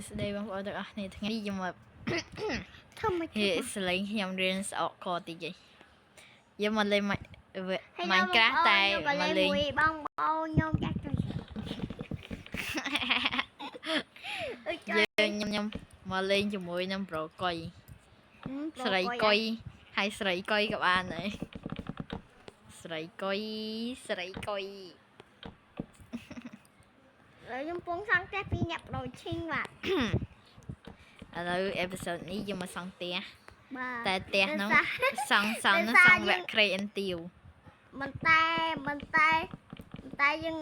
ស្ដីបងប្អូនទាំងអស់គ្នាថ្ងៃនេះខ្ញុំមក ធ្វើមិន ស្លេងខ្ញុំរៀនស្អកកតិចខ្ញុំមកលេង Minecraft តែមកលេងបងប្អូនខ្ញុំចាស់ជួយខ្ញុំមកលេងជាមួយនឹងប្រូកុយស្រីកុយហើយស្រីកុយក៏បានដែរស្រីកុយខ្ញុំពងសង់ផ្ទះពីអ្នកប្រូឈីងបាទ ឥឡូវអេពីសូតនេះយើងមកសង់ផ្ទះ តែ តែផ្ទះនោះសង់វគ្គ Create and Deal មិនតែយើង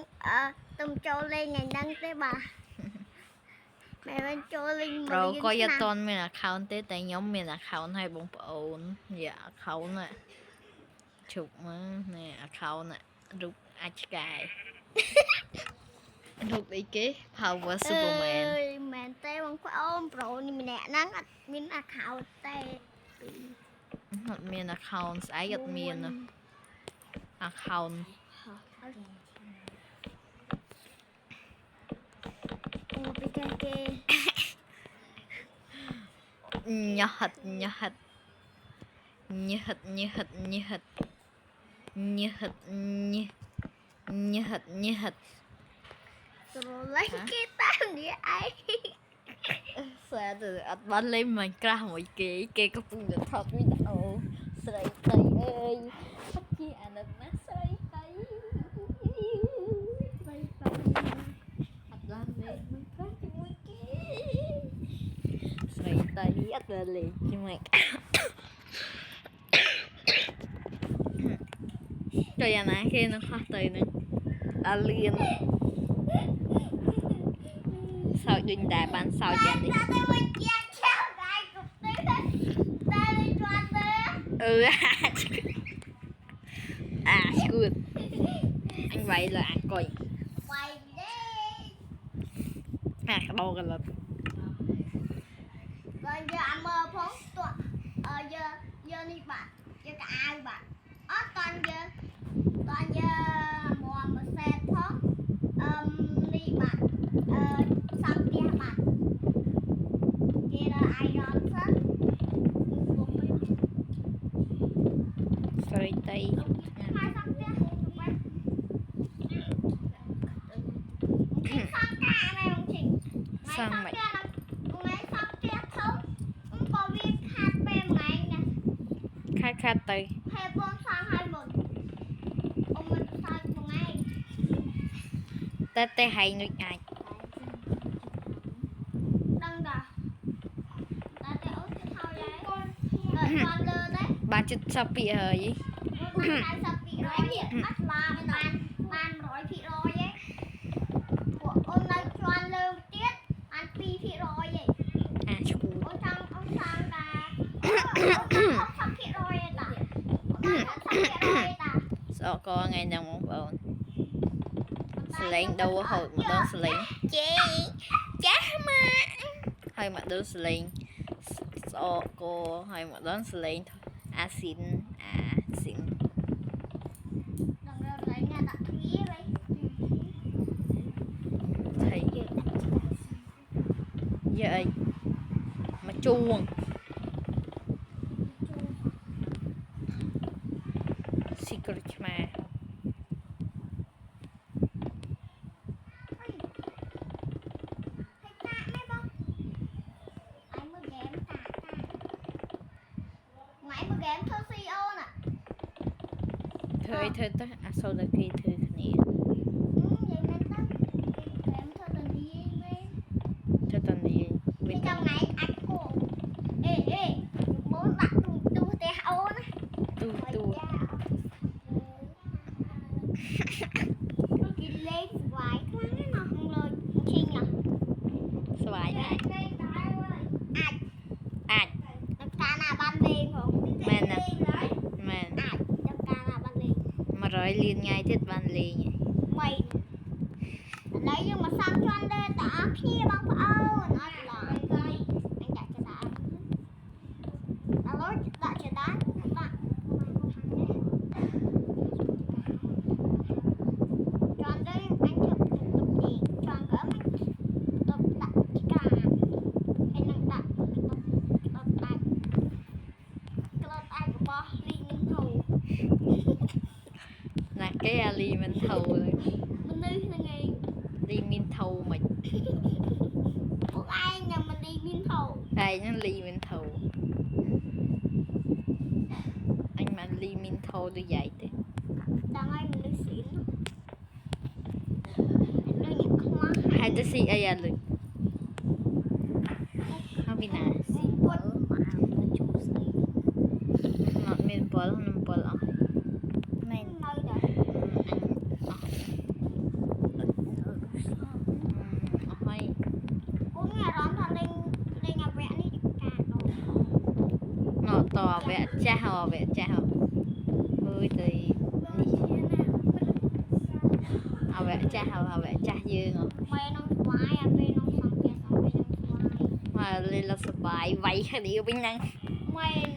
ទំចូលលេងថ្ងៃហ្នឹងទេបាទមិនចូលលេង ប្រូកុយអត់ទាន់មាន account ទេតែខ្ញុំមាន account ហើយបងប្អូននិយាយ account ណាជុកមើលនេះ account ណារូបអាចឆ្កែរូបអីគេ Power Superman មែនទេបងប្អូនប្រូនេះម្នាក់ហ្នឹងអត់មាន account ទេអត់មាន account ស្អីអត់មាន account អូពីគេ ញ៉ហិតស្រឡាញ់គេតាមនេះឯង ស្អាតទៅអត់បានលេង Minecraft មួយគេកំពុងតែថតវីដេអូស្រីតៃអើយអត់ជាអាណិតណាស្រីតៃអត់បានលេង Minecraft ជាមួយគេស្រីតៃអត់បានលេងជាមួយទៅយ៉ាងណាគេនឹងខុសទៅនឹងអាលៀនសោចដូចតែបានសោចយ៉ាងនេះឈួតអញវាយលើអាកុយអាក្បោកន្លត់បើយកអាមើផងទោះយកនេះបាទយកកៅអៅបាទអត់តាន់យកមកសេតផងនេះបាទសំផ្ទះបាទគេដល់អាយរ៉នសិនស្រីតៃហើយសំផ្ទះបាទសំកាមែនជិះសំផ្ទះថ្ងៃសំផ្ទះធំក៏វាខាត់ពេលថ្ងៃណាខាត់ទៅហើយបងសងឲ្យមុនអ៊ំមិនសើចមួយថ្ងៃតែហែងដូចអាចដឹងដល់តែអូនទៅថយហើយគាត់លើដែរបានជិត10%ហើយ 90%នេះអត់បាន100%ទេពួកអូននៅជាន់លើទៀតបាន2%ទេអាឈួតអូនចង់តែ60%ទេតាស្អកកថ្ងៃហ្នឹងបងប្អូនសលេងដូរហូតម្ដងសលេងចេចាស់ម៉ាហើយម្ដងសលេងស្អកកហើយម្ដងសលេងអាស៊ីនដល់ដល់ណាដាក់ទ្វារថៃយើអីមកជួងស៊ីក្រូឆ្មាធ្វើអីធ្វើទៅអាសូលតែគេធ្វើគ្នាធ្វើតនីវាចង់ថ្ងៃអាចគោអេមកដាក់ទូផ្ទះអូនណាទូគេលេងស្វាយខ្លាំងណាស់លើឈីងណាស្វាយណាអាចដល់កាលណាបានលេងផងមែនណាមែនអាចដល់កាលណាបានលេង100លានថ្ងៃទៀតបានលេង3ឥឡូវយើងមកសាំជាន់លើតអស់គ្នាបងប្អូនអត់ឡើយអញដាក់ចដាឥឡូវដាក់ចដាដាក់ចន់ទៅអញធ្វើទុកទីចន់ក៏មិនទុកដាក់ឆ្កា lì mình thầu rồi មនុស្សហ្នឹងឯង lì min thầu mà ពួកឯងនឹងមិនឌីមានថោ đây nó lì min thầu anh mà lì min thầu tôi dạy thế ដឹងហើយមនុស្សស៊ីនដូចអ្នកខ្មាស់ hai đứa xì ai à lực không bị nào ស៊ីពុតមកជូស្អី ngọt miền bờ không bờ lắm មែននៅដល់ hay អូនមានអារម្មណ៍ថាលេងអាវៈនេះកាដោ ngọt to vẽ cha hò ơi thì hò vẽ cha dư ngọt ម៉ែនងស្វាយអាពេលនងសំភាសសំពេលនងស្វាយ mà lên là sập bài vậy hay đi bên năng ម៉ែន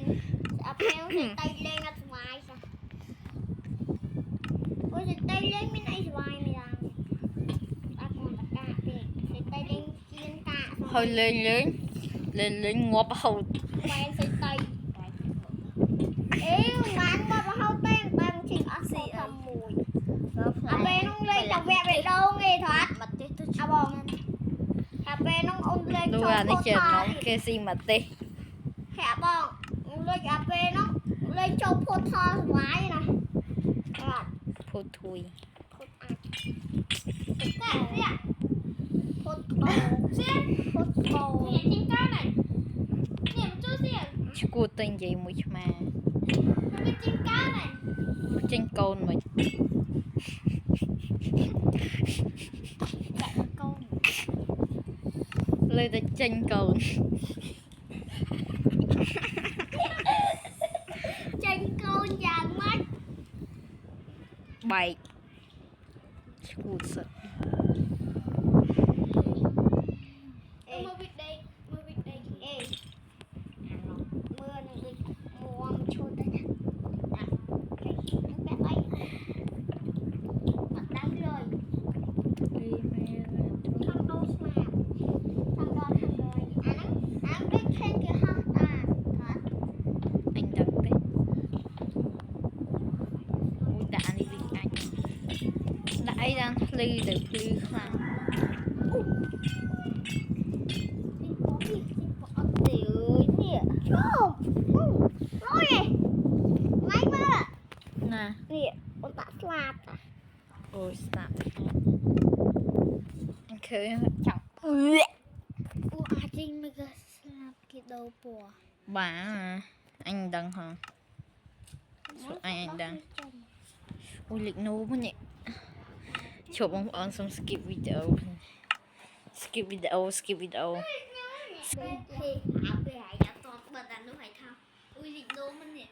អាពេលនងតែលេងអត់ស្វាយសោះអូយតែលេងមានអីស្វាយមិនយ៉ាងអត់មកតកាពេកតែលេងជៀនកា thôi lên ngọt hầu ម៉ែនតែតែអេបានមកបហៅតែតែជិះអត់ស៊ីអត់មួយអាពេលនងលេងតែវគ្គបេដងឯងថតមកទេទៅអាបងអាពេលនងអូនលេង tôi là nó chờ nó kia xì mà tê ហែបងលេងអាពេលនោះលេងចូលភូតថស្វាយណាអត់ phô thui ភូតអាចតែស្យាភូតកោស្យាភូតកោនេះជីងកោណៃនេះមកជួយស្យា cua tên gì mũi mà នេះជីងកោណៃ trên côn mà តែកោ lên tới trên côn ចេញកូនយ៉ាងម៉េច bảy cua sợ អេមើលវីដេមើលវីដេអេមើលនឹងដូចមួមឈុតទៅណាដាក់គេបែបអីអត់ដឹងเลย đi mẹ ខាងដូរស្មាខាងដល់ខាងដល់អាហ្នឹងដូចខេនគេហោះតាថត anh đặt đấy ui đã đi đi anh đã đang lư được lư khoan អត់ទេអើយនេះជុំអូយម៉ៃមើល nè នេះអូនដាក់ស្លាបតា ôi snap anh khơi chọc អូអាចជីងមើលក៏ស្លាបគេដូរពណ៌ bà à anh đăng hả anh đăng ui lịch nô quá nhỉ chụp bóng on xong skip video ពេលអាពេលអាយ៉ាតតបតានោះឲ្យថាអ៊ុយលីកដូមិននេះ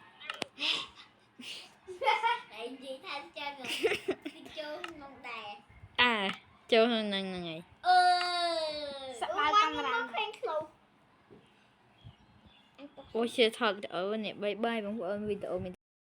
តែនិយាយថាចឹងទីចូលក្នុងដែរ à châu hơn năng là ngày អឺសបាយកាមេរ៉ាឃើញខ្លូ ôi chưa thật ở nè bye bye bóng on video mình